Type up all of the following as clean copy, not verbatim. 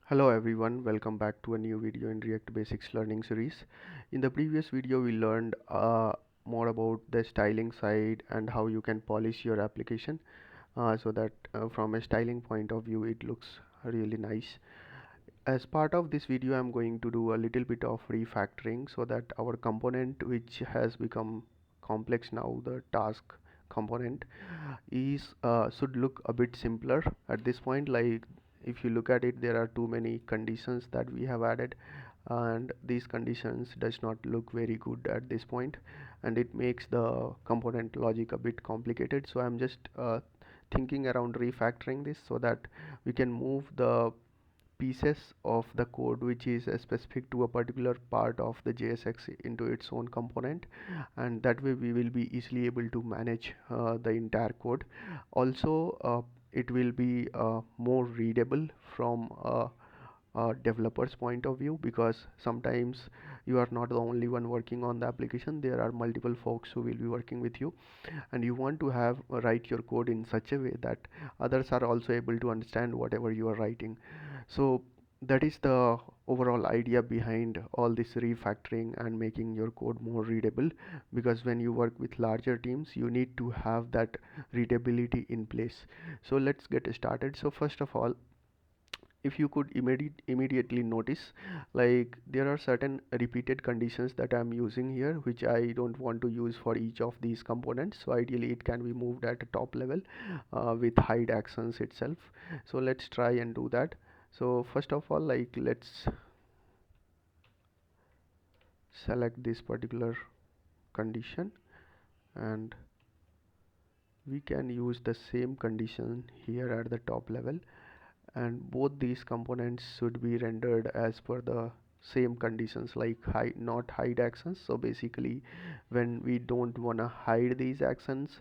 Hello everyone, welcome back to a new video in React Basics learning series. In the previous video we learned more about the styling side and how you can polish your application so that from a styling point of view it looks really nice. As part of this video I'm going to do a little bit of refactoring so that our component, which has become complex now, the task component, is should look a bit simpler at this point. Like if you look at it, there are too many conditions that we have added, and these conditions does not look very good at this point, and it makes the component logic a bit complicated. So I'm just thinking around refactoring this so that we can move the pieces of the code which is specific to a particular part of the JSX into its own component, and that way we will be easily able to manage the entire code. Also it will be more readable from a developer's point of view, because sometimes you are not the only one working on the application. There are multiple folks who will be working with you, and you want to have write your code in such a way that others are also able to understand whatever you are writing. So that is the overall idea behind all this refactoring and making your code more readable, because when you work with larger teams you need to have that readability in place. So let's get started. So first of all, if you could immediately notice, like there are certain repeated conditions that I'm using here which I don't want to use for each of these components. So ideally it can be moved at a top level with hide actions itself. So let's try and do that. So first of all, like let's select this particular condition, and we can use the same condition here at the top level, and both these components should be rendered as per the same conditions, like hide not hide actions. So basically when we don't want to hide these actions,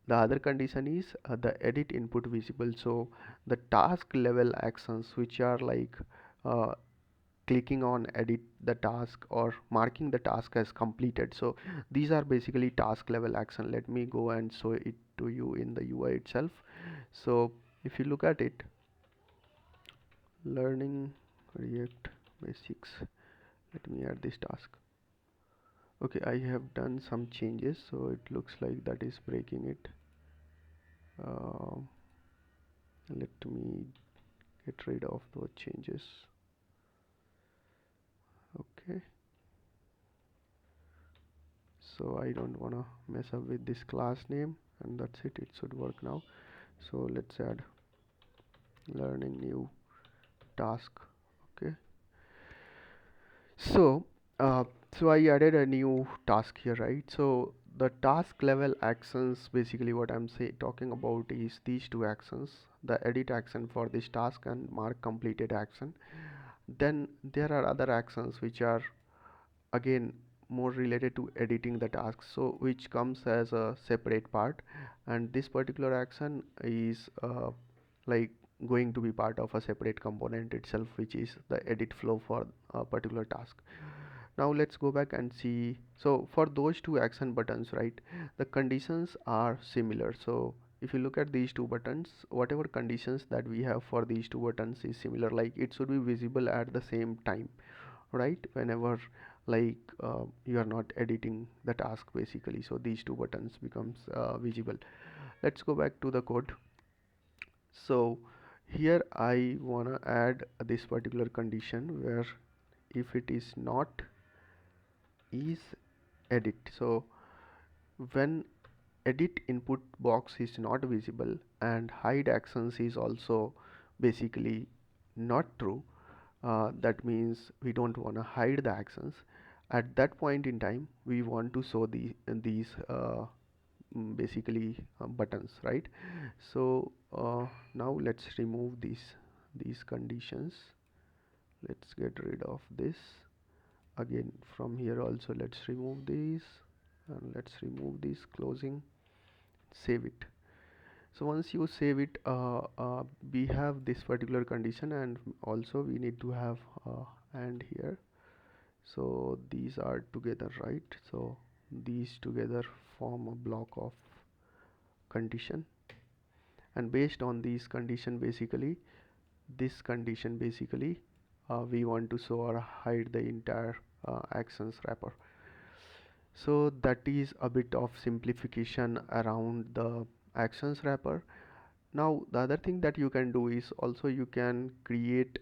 the other condition is the edit input visible. So the task level actions which are like uh, clicking on edit the task or marking the task as completed, so these are basically task level action. Let me go and show it to you in the UI itself. So if you look at it, learning React basics, let me add this task. Okay, I have done some changes, so it looks like that is breaking it. uh, Let me get rid of those changes. Okay, so I don't want to mess up with this class name, and that's it, it should work now. So let's add learning new task. Okay, so uh, so I added a new task here, right? So the task level actions, basically what I'm talking about is these two actions, the edit action for this task and mark completed action. Then there are other actions which are again more related to editing the task, so which comes as a separate part, and this particular action is like going to be part of a separate component itself, which is the edit flow for a particular task. Now let's go back and see. So for those two action buttons, right, the conditions are similar. So if you look at these two buttons, whatever conditions that we have for these two buttons is similar, like it should be visible at the same time, right, whenever like you are not editing the task basically. So these two buttons becomes visible. Let's go back to the code. So here I wanna add this particular condition where if it is not is edit. So when edit input box is not visible and hide actions is also basically not true, that means we don't want to hide the actions. At that point in time we want to show these basically buttons, right? So now let's remove these conditions. Let's get rid of this. Again from here also let's remove these, and let's remove this closing, save it. So once you save it, we have this particular condition, and also we need to have and here. So these are together, right? So these together form a block of condition, and based on these condition basically this condition basically we want to show or hide the entire actions wrapper. So that is a bit of simplification around the actions wrapper. Now the other thing that you can do is also you can create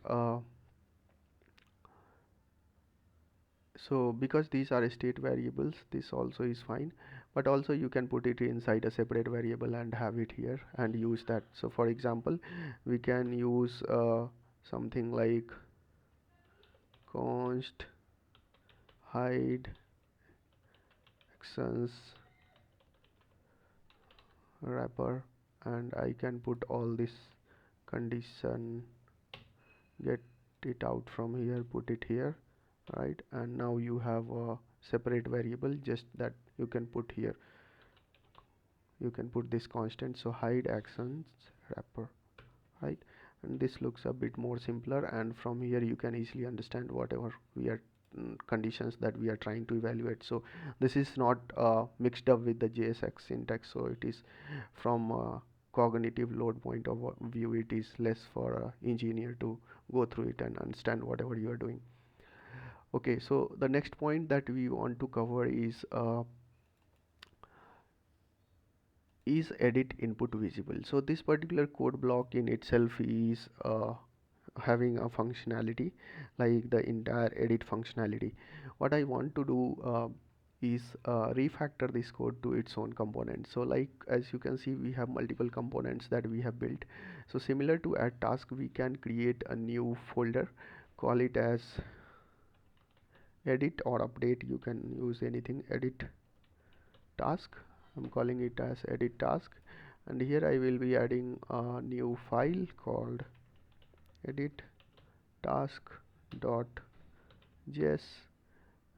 so because these are state variables, this also is fine, but also you can put it inside a separate variable and have it here and use that. So for example, we can use something like const hide actions wrapper, and I can put all this condition, get it out from here, put it here, right? And now you have a separate variable just that you can put here, you can put this constant, so hide actions wrapper, right? And this looks a bit more simpler, and from here you can easily understand whatever we are conditions that we are trying to evaluate. So this is not mixed up with the JSX syntax, so it is from cognitive load point of view, it is less for a engineer to go through it and understand whatever you are doing. Okay, so the next point that we want to cover is edit input visible. So this particular code block in itself is having a functionality like the entire edit functionality. What I want to do is refactor this code to its own component. So like as you can see, we have multiple components that we have built. So similar to add task, we can create a new folder, call it as edit or update, you can use anything, edit task. I'm calling it as edit task, and here I will be adding a new file called edit task.js,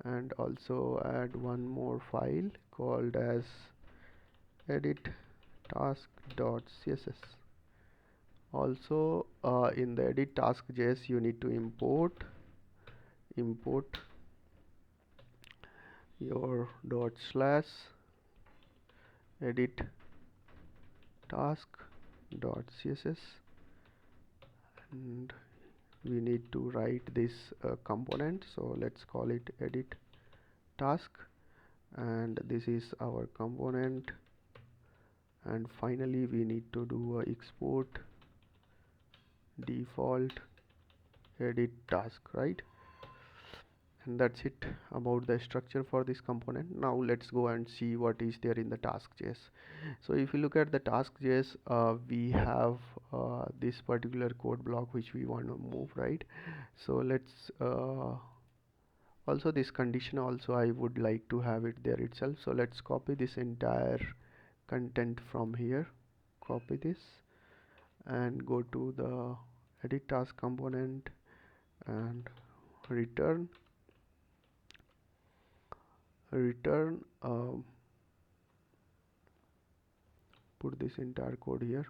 and also add one more file called as edit task.css. Also in the edit task.js you need to import your dot slash edit task.css, and we need to write this component, so let's call it edit task, and this is our component. And finally we need to do a export default edit task, right? And that's it about the structure for this component. Now let's go and see what is there in the task.js. So if you look at the task.js, we have this particular code block which we want to move, right? So let's also this condition also I would like to have it there itself. So let's copy this entire content from here, copy this and go to the edit task component and return put this entire code here,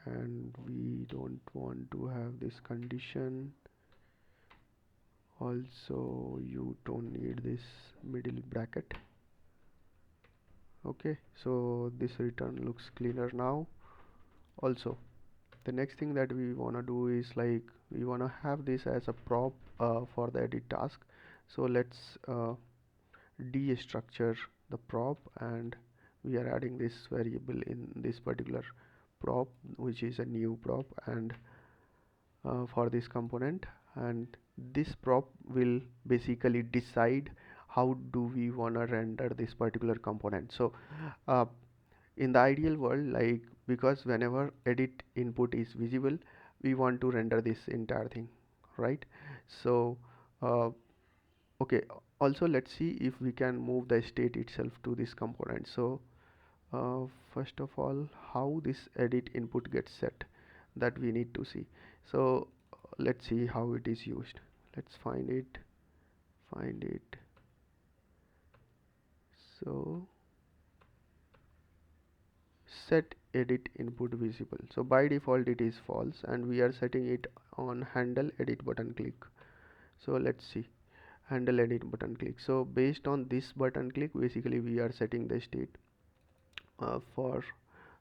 and we don't want to have this condition. Also you don't need this middle bracket. Okay, so this return looks cleaner now. Also the next thing that we want to do is like we want to have this as a prop for the edit task. So let's destructure the prop, and we are adding this variable in this particular prop, which is a new prop, and for this component, and this prop will basically decide how do we want to render this particular component. So in the ideal world, like because whenever edit input is visible, we want to render this entire thing, right? So okay, also let's see if we can move the state itself to this component. So first of all, how this edit input gets set, that we need to see. So let's see how it is used. Let's find it. So set edit input visible. So by default it is false, and we are setting it on handle edit button click. So let's see, handle edit button click. So based on this button click, basically we are setting the state for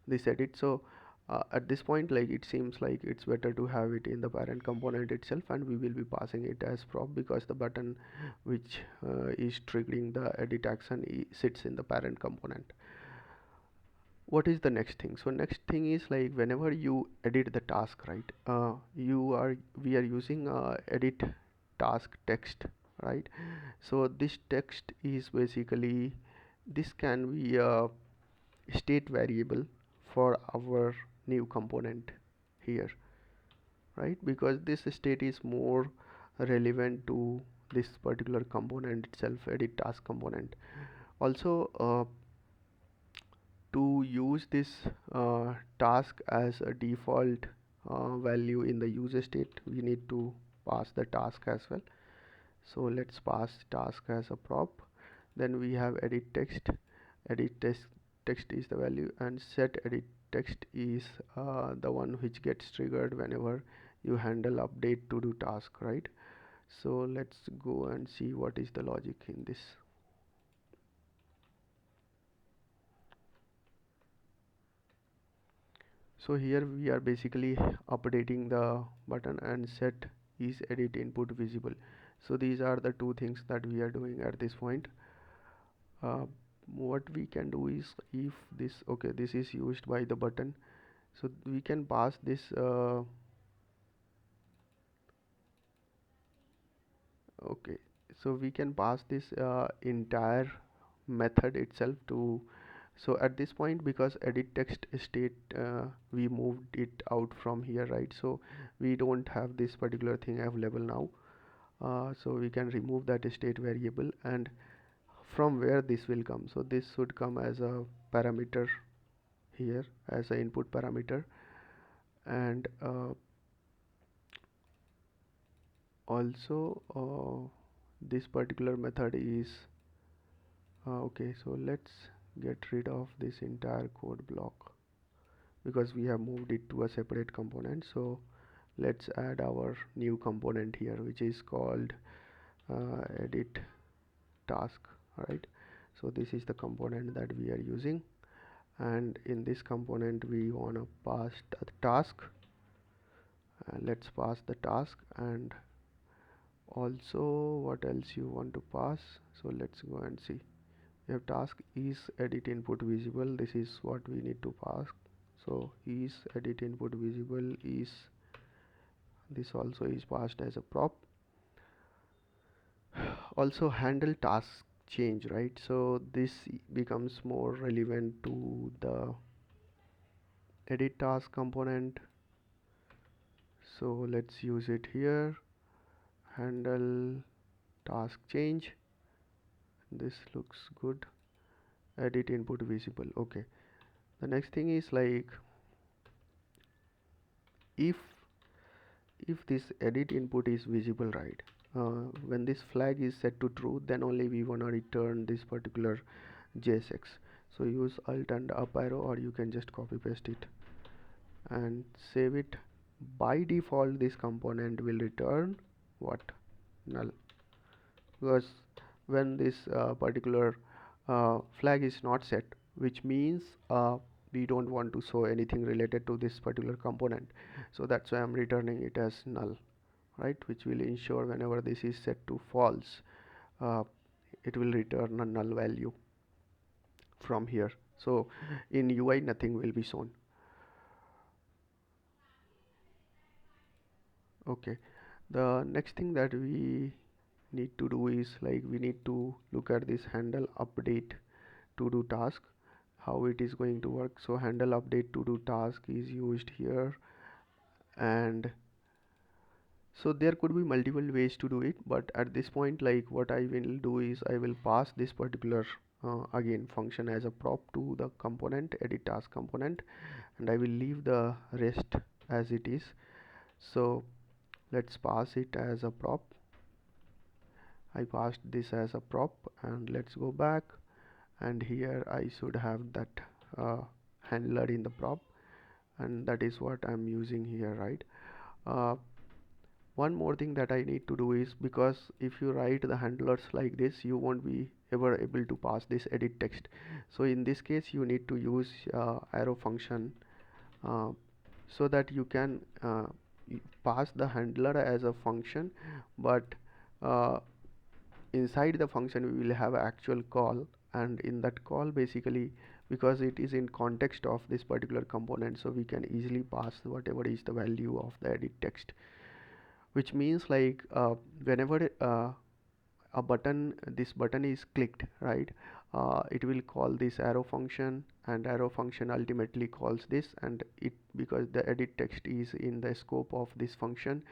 this edit. So At this point, like it seems like it's better to have it in the parent component itself, and we will be passing it as prop because the button which is triggering the edit action sits in the parent component. What is the next thing? So next thing is like whenever you edit the task, right, we are using edit task text, right? So this text is basically, this can be a state variable for our new component here, right? Because this state is more relevant to this particular component itself, edit task component. Also, to use this task as a default value in the user state, we need to pass the task as well. So let's pass task as a prop. Then we have edit text. Edit text is the value, and set edit text is the one which gets triggered whenever you handle update to do task, right? So let's go and see what is the logic in this. So here we are basically updating the button, and set is edit input visible. So these are the two things that we are doing at this point. uh, what we can do is, if this, okay, this is used by the button, so we can pass this okay, so we can pass this entire method itself to, so at this point, because edit text state, we moved it out from here, right? So we don't have this particular thing available now. So we can remove that state variable, and from where this will come, so this should come as a parameter here, as an input parameter. And also this particular method is okay, so let's get rid of this entire code block because we have moved it to a separate component. So let's add our new component here, which is called edit task. All right, so this is the component that we are using, and in this component we want to pass the task. Let's pass the task, and also what else you want to pass. So let's go and see. We have task is edit input visible, this is what we need to pass. So is edit input visible is, this also is passed as a prop. Also handle task change, right? So this becomes more relevant to the edit task component, so let's use it here. Handle task change, this looks good. Edit input visible. Okay, the next thing is like, if this edit input is visible, right, when this flag is set to true, then only we want to return this particular JSX. So use alt and up arrow, or you can just copy paste it and save it. By default this component will return what? Null, because when this particular flag is not set, which means we don't want to show anything related to this particular component, so that's why I'm returning it as null, right? Which will ensure whenever this is set to false, uh, it will return a null value from here. So in UI nothing will be shown. Okay, the next thing that we need to do is like, we need to look at this handle update to do task, how it is going to work. So handle update to do task is used here, and so there could be multiple ways to do it, but at this point, like what I will do is I will pass this particular again function as a prop to the component, edit task component, and I will leave the rest as it is. So let's pass it as a prop. I passed this as a prop, and let's go back, and here I should have that handler in the prop, and that is what I'm using here, right? uh, One more thing that I need to do is, because if you write the handlers like this, you won't be ever able to pass this edit text. So in this case you need to use arrow function uh, so that you can pass the handler as a function, but uh, inside the function we will have actual call, and in that call basically, because it is in context of this particular component, so we can easily pass whatever is the value of the edit text, which means like whenever a button this button is clicked, right, it will call this arrow function, and arrow function ultimately calls this, and it, because the edit text is in the scope of this function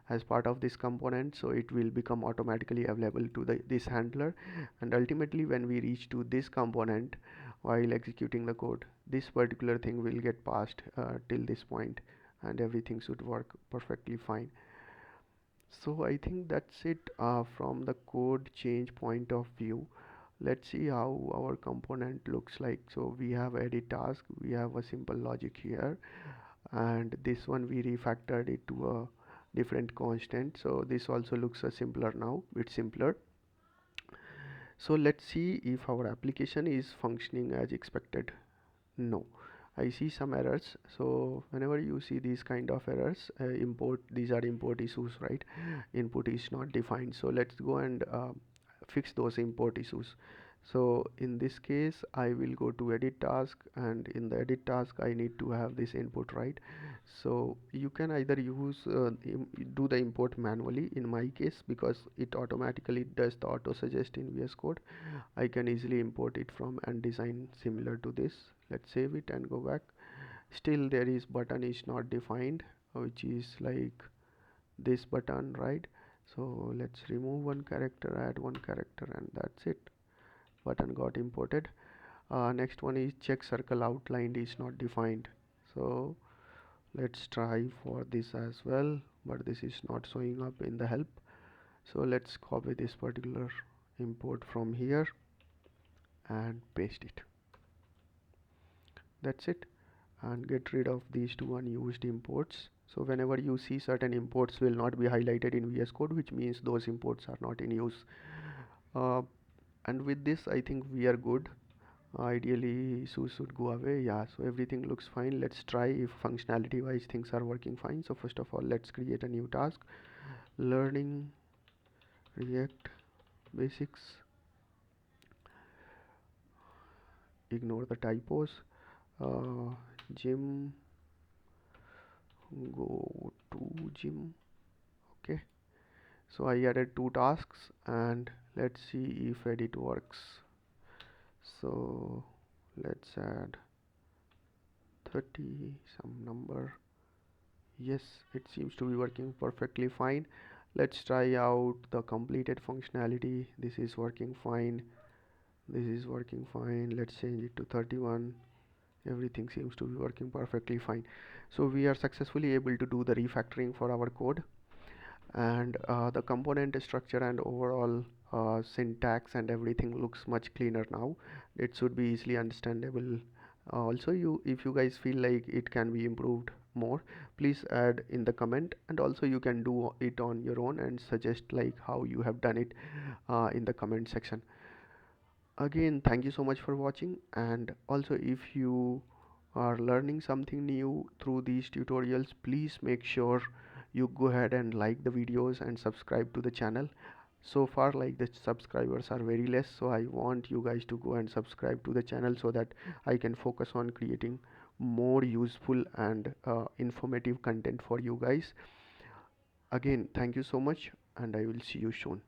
as part of this component, so it will become automatically available to this handler, and ultimately when we reach to this component while executing the code, this particular thing will get passed till this point, and everything should work perfectly fine. So I think that's it from the code change point of view. Let's see how our component looks like. So we have edit task, we have a simple logic here, and this one we refactored it to a different constant. So this also looks simpler now, bit simpler. So let's see if our application is functioning as expected. No, I see some errors. So whenever you see these kind of errors, import, these are import issues, right? Input is not defined. So let's go and fix those import issues. So in this case I will go to edit task, and in the edit task I need to have this input, right? So you can either use do the import manually. In my case, because it automatically does the auto suggest in VS Code, I can easily import it from and design similar to this. Let's save it and go back. Still there is button is not defined, which is like this button, right? So let's remove one character, add one character, and that's it. Button got imported. Next one is check circle outlined is not defined. So let's try for this as well, but this is not showing up in the help. So let's copy this particular import from here and paste it. That's it, and get rid of these two unused imports. So whenever you see certain imports will not be highlighted in VS Code, which means those imports are not in use. uh, and with this I think we are good. Ideally issues should go away. Yeah, so everything looks fine. Let's try if functionality wise things are working fine. So first of all, let's create a new task, learning React basics. Ignore the typos. Gym, go to gym. Okay, so I added two tasks, and let's see if edit works. So let's add 30 some number. Yes, it seems to be working perfectly fine. Let's try out the completed functionality. This is working fine, this is working fine. Let's change it to 31. Everything seems to be working perfectly fine. So we are successfully able to do the refactoring for our code, and the component structure and overall syntax and everything looks much cleaner now. It should be easily understandable. Also, you, if you guys feel like it can be improved more, please add in the comment, and also you can do it on your own and suggest like how you have done it in the comment section. Again, thank you so much for watching, and also if you are learning something new through these tutorials, please make sure you go ahead and like the videos and subscribe to the channel. So far, like, the subscribers are very less, so I want you guys to go and subscribe to the channel so that I can focus on creating more useful and informative content for you guys. Again, thank you so much, and I will see you soon.